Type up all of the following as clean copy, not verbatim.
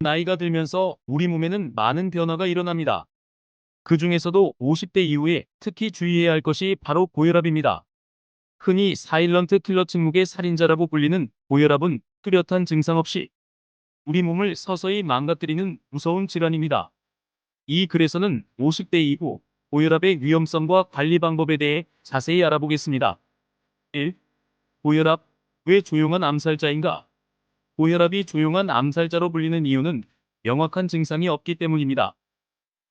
나이가 들면서 우리 몸에는 많은 변화가 일어납니다. 그 중에서도 50대 이후에 특히 주의해야 할 것이 바로 고혈압입니다. 흔히 사일런트 킬러 침묵의 살인자라고 불리는 고혈압은 뚜렷한 증상 없이 우리 몸을 서서히 망가뜨리는 무서운 질환입니다. 이 글에서는 50대 이후 고혈압의 위험성과 관리 방법에 대해 자세히 알아보겠습니다. 1. 고혈압, 왜 조용한 암살자인가? 고혈압이 조용한 암살자로 불리는 이유는 명확한 증상이 없기 때문입니다.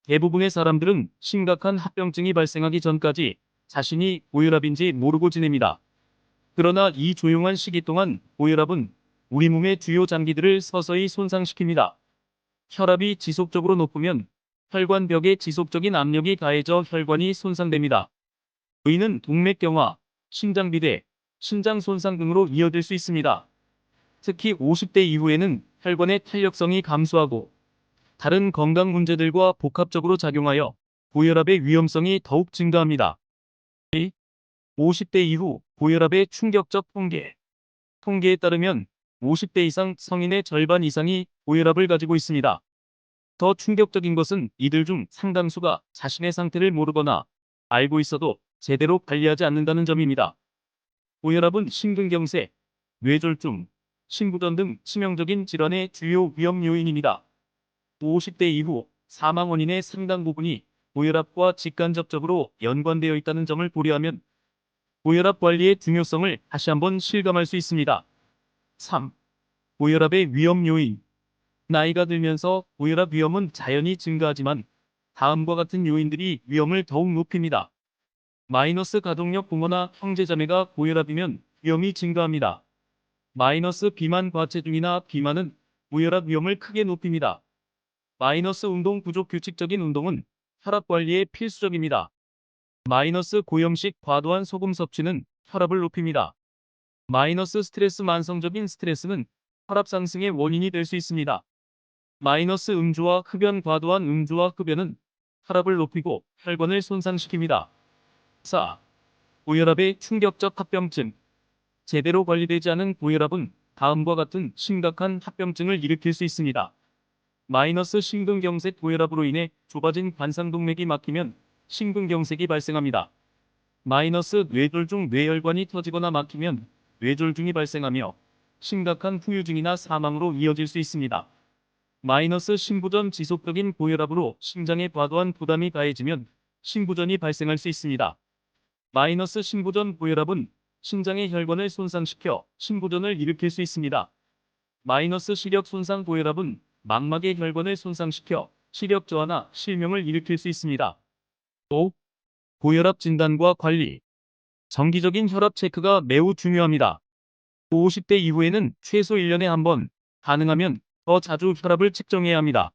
대부분의 사람들은 심각한 합병증이 발생하기 전까지 자신이 고혈압인지 모르고 지냅니다. 그러나 이 조용한 시기 동안 고혈압은 우리 몸의 주요 장기들을 서서히 손상시킵니다. 혈압이 지속적으로 높으면 혈관벽에 지속적인 압력이 가해져 혈관이 손상됩니다. 이는 동맥경화, 심장비대, 신장 손상 등으로 이어질 수 있습니다. 특히 50대 이후에는 혈관의 탄력성이 감소하고 다른 건강 문제들과 복합적으로 작용하여 고혈압의 위험성이 더욱 증가합니다. 50대 이후 고혈압의 충격적 통계. 통계에 따르면 50대 이상 성인의 절반 이상이 고혈압을 가지고 있습니다. 더 충격적인 것은 이들 중 상당수가 자신의 상태를 모르거나 알고 있어도 제대로 관리하지 않는다는 점입니다. 고혈압은 심근경색, 뇌졸중, 심부전 등 치명적인 질환의 주요 위험 요인입니다. 50대 이후 사망 원인의 상당 부분이 고혈압과 직간접적으로 연관되어 있다는 점을 고려하면 고혈압 관리의 중요성을 다시 한번 실감할 수 있습니다. 3. 고혈압의 위험 요인. 나이가 들면서 고혈압 위험은 자연히 증가하지만 다음과 같은 요인들이 위험을 더욱 높입니다. 마이너스 가동력 부모나 형제자매가 고혈압이면 위험이 증가합니다. 마이너스 비만 과체중이나 비만은 고혈압 위험을 크게 높입니다. 마이너스 운동 부족 규칙적인 운동은 혈압 관리에 필수적입니다. 마이너스 고염식 과도한 소금 섭취는 혈압을 높입니다. 마이너스 스트레스 만성적인 스트레스는 혈압 상승의 원인이 될 수 있습니다. 마이너스 음주와 흡연 과도한 음주와 흡연은 혈압을 높이고 혈관을 손상시킵니다. 4. 고혈압의 충격적 합병증. 제대로 관리되지 않은 고혈압은 다음과 같은 심각한 합병증을 일으킬 수 있습니다. 마이너스 심근경색. 고혈압으로 인해 좁아진 관상동맥이 막히면 심근경색이 발생합니다. 마이너스 뇌졸중. 뇌혈관이 터지거나 막히면 뇌졸중이 발생하며 심각한 후유증이나 사망으로 이어질 수 있습니다. 마이너스 심부전. 지속적인 고혈압으로 심장에 과도한 부담이 가해지면 심부전이 발생할 수 있습니다. 마이너스 심부전. 고혈압은 심장의 혈관을 손상시켜 심부전을 일으킬 수 있습니다. 마이너스 시력 손상. 고혈압은 망막의 혈관을 손상시켜 시력 저하나 실명을 일으킬 수 있습니다. 5. 고혈압 진단과 관리. 정기적인 혈압 체크가 매우 중요합니다. 50대 이후에는 최소 1년에 한 번, 가능하면 더 자주 혈압을 측정해야 합니다.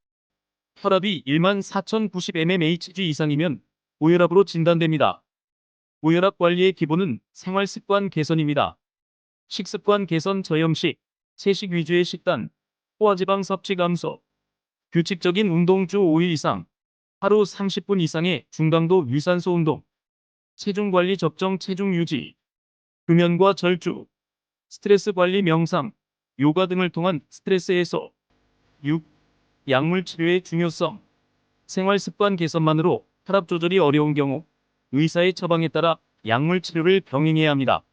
혈압이 14,090 mmHg 이상이면 고혈압으로 진단됩니다. 고혈압 관리의 기본은 생활습관 개선입니다. 식습관 개선. 저염식, 채식 위주의 식단, 포화지방 섭취 감소, 규칙적인 운동 주 5일 이상, 하루 30분 이상의 중강도 유산소 운동, 체중 관리 적정 체중 유지, 금연과 절주, 스트레스 관리 명상, 요가 등을 통한 스트레스 해소. 6. 약물 치료의 중요성. 생활습관 개선만으로 혈압 조절이 어려운 경우 의사의 처방에 따라 약물 치료를 병행해야 합니다.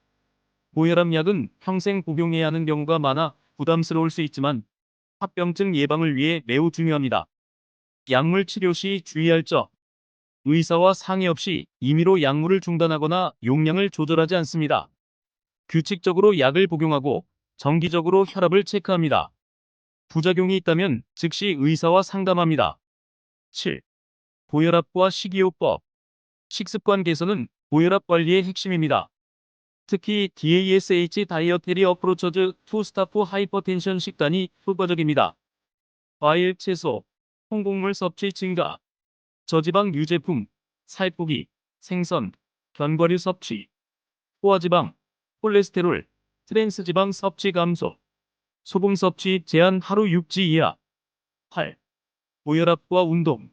고혈압 약은 평생 복용해야 하는 경우가 많아 부담스러울 수 있지만 합병증 예방을 위해 매우 중요합니다. 약물 치료 시 주의할 점. 의사와 상의 없이 임의로 약물을 중단하거나 용량을 조절하지 않습니다. 규칙적으로 약을 복용하고 정기적으로 혈압을 체크합니다. 부작용이 있다면 즉시 의사와 상담합니다. 7. 고혈압과 식이요법. 식습관 개선은 고혈압 관리의 핵심입니다. 특히 DASH 다이어테리 어프로처즈 투 스타프 하이퍼텐션 식단이 효과적입니다. 과일, 채소, 통곡물 섭취 증가, 저지방 유제품, 살코기, 생선, 견과류 섭취, 포화지방, 콜레스테롤, 트랜스지방 섭취 감소, 소금 섭취 제한 하루 6지 이하. 8. 고혈압과 운동.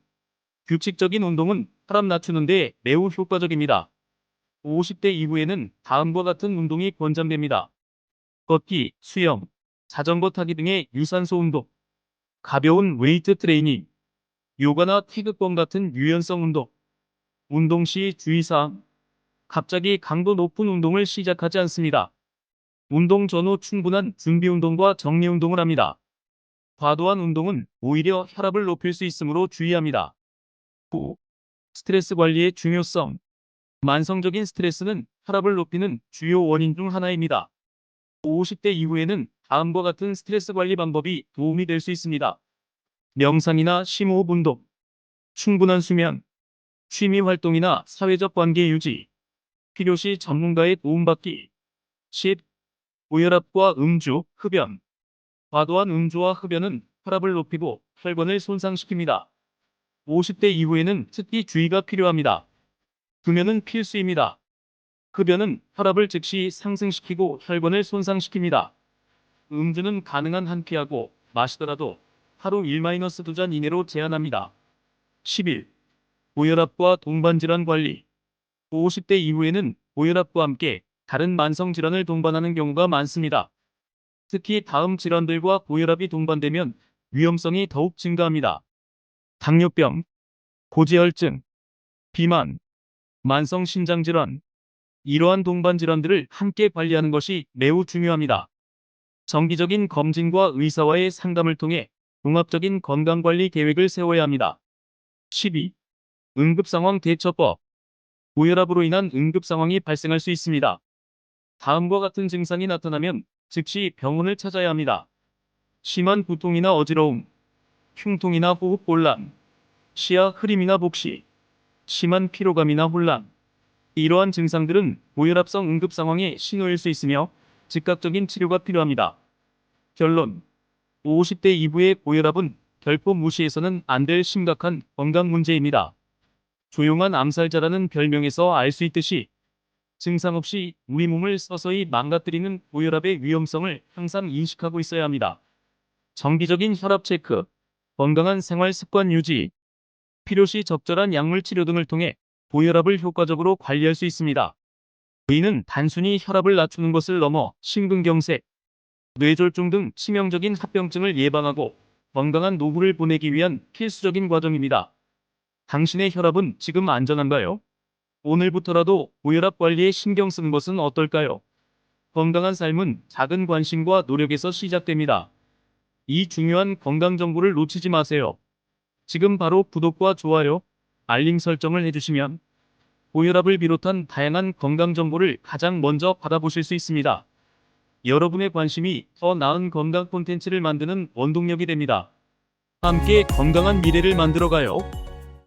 규칙적인 운동은 혈압 낮추는 데 매우 효과적입니다. 50대 이후에는 다음과 같은 운동이 권장됩니다. 걷기, 수영, 자전거 타기 등의 유산소 운동, 가벼운 웨이트 트레이닝, 요가나 태극권 같은 유연성 운동. 운동 시 주의사항. 갑자기 강도 높은 운동을 시작하지 않습니다. 운동 전후 충분한 준비 운동과 정리 운동을 합니다. 과도한 운동은 오히려 혈압을 높일 수 있으므로 주의합니다. 9. 스트레스 관리의 중요성. 만성적인 스트레스는 혈압을 높이는 주요 원인 중 하나입니다. 50대 이후에는 다음과 같은 스트레스 관리 방법이 도움이 될 수 있습니다. 명상이나 심호흡 운동, 충분한 수면, 취미 활동이나 사회적 관계 유지, 필요시 전문가의 도움받기. 10. 고혈압과 음주, 흡연. 과도한 음주와 흡연은 혈압을 높이고 혈관을 손상시킵니다. 50대 이후에는 특히 주의가 필요합니다. 금연은 필수입니다. 흡연은 혈압을 즉시 상승시키고 혈관을 손상시킵니다. 음주는 가능한 한 피하고 마시더라도 하루 1-2잔 이내로 제한합니다. 11. 고혈압과 동반질환 관리. 50대 이후에는 고혈압과 함께 다른 만성질환을 동반하는 경우가 많습니다. 특히 다음 질환들과 고혈압이 동반되면 위험성이 더욱 증가합니다. 당뇨병, 고지혈증, 비만, 만성신장질환. 이러한 동반질환들을 함께 관리하는 것이 매우 중요합니다. 정기적인 검진과 의사와의 상담을 통해 종합적인 건강관리 계획을 세워야 합니다. 12. 응급상황 대처법. 고혈압으로 인한 응급상황이 발생할 수 있습니다. 다음과 같은 증상이 나타나면 즉시 병원을 찾아야 합니다. 심한 부통이나 어지러움, 흉통이나 호흡곤란, 시야 흐림이나 복시, 심한 피로감이나 혼란. 이러한 증상들은 고혈압성 응급상황의 신호일 수 있으며 즉각적인 치료가 필요합니다. 결론. 50대 이후의 고혈압은 결코 무시해서는 안 될 심각한 건강 문제입니다. 조용한 암살자라는 별명에서 알 수 있듯이 증상 없이 우리 몸을 서서히 망가뜨리는 고혈압의 위험성을 항상 인식하고 있어야 합니다. 정기적인 혈압 체크, 건강한 생활 습관 유지, 필요시 적절한 약물 치료 등을 통해 고혈압을 효과적으로 관리할 수 있습니다. 의는 단순히 혈압을 낮추는 것을 넘어 심근경색, 뇌졸중 등 치명적인 합병증을 예방하고 건강한 노후를 보내기 위한 필수적인 과정입니다. 당신의 혈압은 지금 안전한가요? 오늘부터라도 고혈압 관리에 신경 쓰는 것은 어떨까요? 건강한 삶은 작은 관심과 노력에서 시작됩니다. 이 중요한 건강 정보를 놓치지 마세요. 지금 바로 구독과 좋아요, 알림 설정을 해주시면 고혈압을 비롯한 다양한 건강 정보를 가장 먼저 받아보실 수 있습니다. 여러분의 관심이 더 나은 건강 콘텐츠를 만드는 원동력이 됩니다. 함께 건강한 미래를 만들어가요.